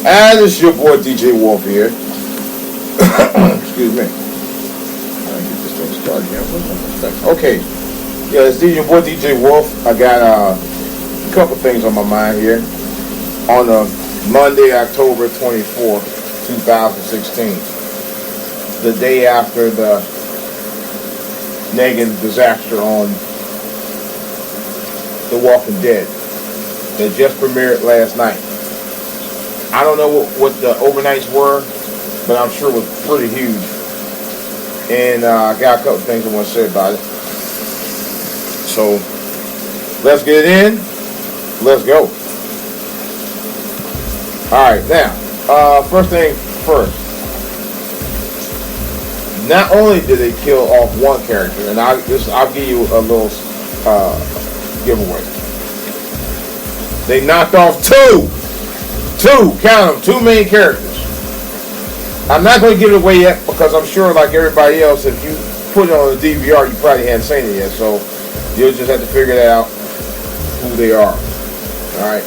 And this is your boy DJ Wolf here. Excuse me. Get this thing started here. Okay. Yeah, it's your boy DJ Wolf. I got a couple things on my mind here. On Monday, October 24th, 2016. The day after the Negan disaster on The Walking Dead. That just premiered last night. I don't know what the overnights were, but I'm sure it was pretty huge. And I got a couple things I want to say about it. So, let's get it in. Let's go. Alright, now, first thing first. Not only did they kill off one character, and I'll give you a little giveaway. They knocked off two, count them, two main characters. I'm not going to give it away yet because I'm sure, like everybody else, if you put it on the DVR, you probably hadn't seen it yet. So you'll just have to figure that out who they are. All right.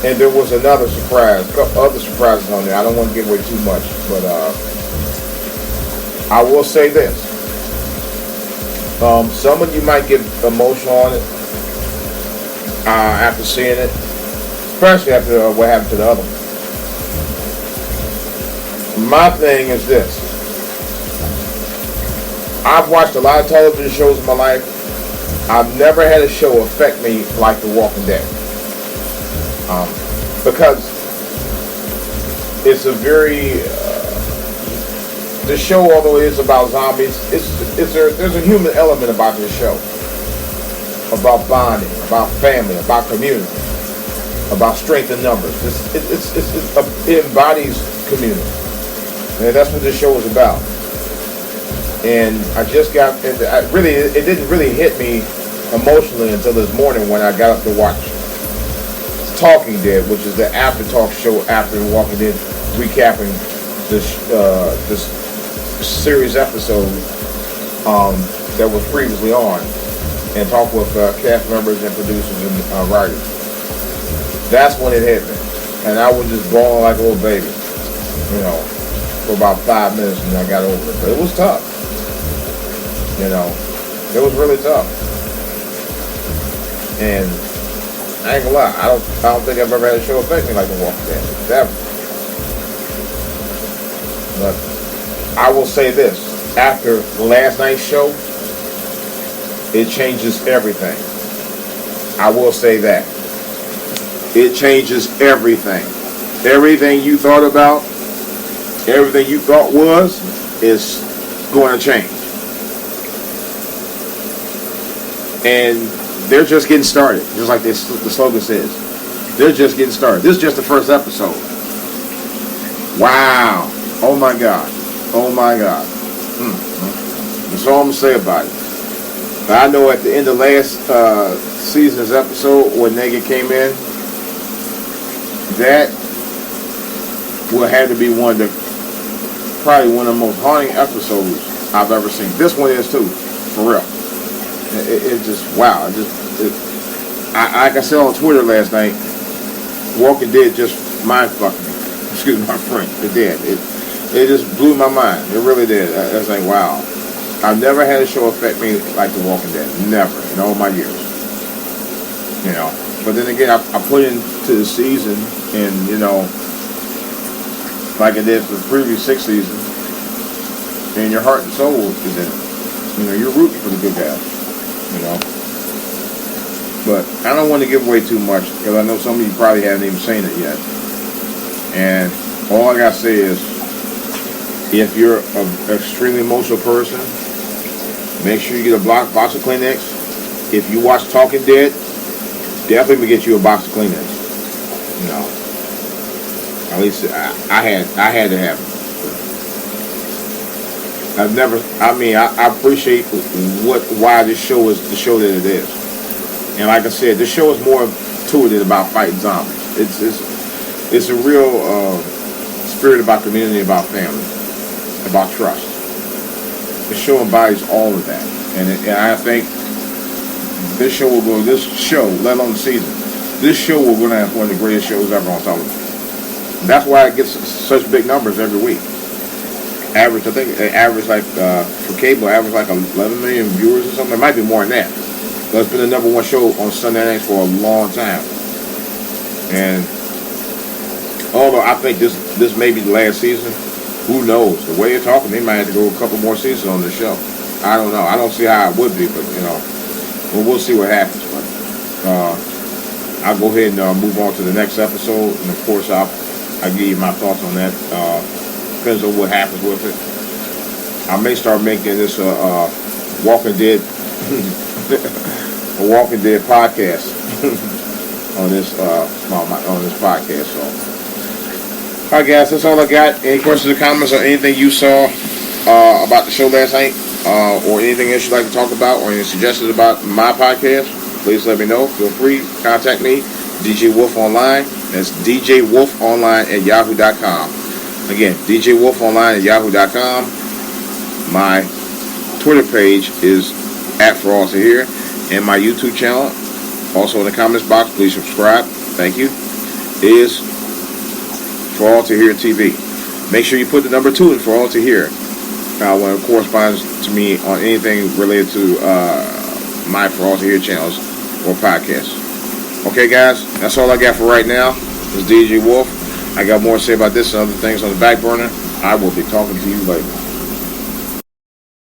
And there was another surprise, a couple other surprises on there. I don't want to give away too much, but I will say this. Some of you might get emotional on it after seeing it, especially after what happened to the other one. My thing is this. I've watched a lot of television shows in my life. I've never had a show affect me like The Walking Dead. Because it's a very... the show, although it is about zombies, there's a human element about this show. About bonding, about family, about community, about strength in numbers. It embodies community. And that's what this show is about. And I just got, it didn't really hit me emotionally until this morning when I got up to watch Talking Dead, which is the after talk show after The Walking Dead, recapping this series episode that was previously on, and talk with cast members and producers and writers. That's when it hit me, and I was just bawling like a little baby, for about 5 minutes, and I got over it. But it was tough, it was really tough, and I ain't gonna lie, I don't think I've ever had a show affect me like The Walking Dead, ever. But I will say this: after last night's show, it changes everything. I will say that. It changes everything. Everything you thought about, everything you thought is going to change. And they're just getting started. Just like the slogan says. They're just getting started. This is just the first episode. Wow. Oh my God. Oh my God. That's all I'm going to say about it. But I know at the end of last season's episode when Negan came in, that will have to be probably one of the most haunting episodes I've ever seen. This one is too, for real. It just, wow. Like I said on Twitter last night, Walking Dead just mind fucked me. Excuse my French. It did. It just blew my mind. It really did. I was like, wow. I've never had a show affect me like The Walking Dead. Never. In all my years. But then again, I put into the season and, like I did for the previous 6 seasons, and your heart and soul is in it. You're rooting for the good guys. But I don't want to give away too much because I know some of you probably haven't even seen it yet. And all I got to say is, if you're an extremely emotional person, make sure you get a box of Kleenex. If you watch Talking Dead, definitely get you a box of Kleenex. At least I had to have it. I appreciate why this show is the show that it is. And like I said, this show is more to it than about fighting zombies. It's a real spirit about community, about family, about trust. The show embodies all of that, and I think this show, let alone the season, this show will go down as one of the greatest shows ever on television. That's why it gets such big numbers every week. Average, I think, like for cable, average like 11 million viewers or something. It might be more than that. But it's been the number one show on Sunday nights for a long time. And although I think this may be the last season, who knows? The way you're talking, they might have to go a couple more seasons on the show. I don't know. I don't see how it would be, but we'll see what happens. But I'll go ahead and move on to the next episode, and of course I'll give you my thoughts on that. Depends on what happens with it. I may start making this Walking Dead a Walking Dead podcast on this podcast. So, all right, guys, that's all I got. Any questions or comments or anything you saw about the show last night, or anything else you'd like to talk about, or any suggestions about my podcast? Please let me know. Feel free to contact me, DJ Wolf Online. That's DJ Wolf Online at yahoo.com. Again, DJ Wolf Online at yahoo.com. My Twitter page is For All To Hear, and my YouTube channel, also in the comments box, please subscribe. Thank you. Is For All To Hear TV. Make sure you put the number 2 in For All To Hear when it corresponds to me on anything related to my For All To Hear channels or podcasts. Okay, guys, that's all I got for right now. This is DJ Wolf. I got more to say about this and other things on the back burner. I will be talking to you later.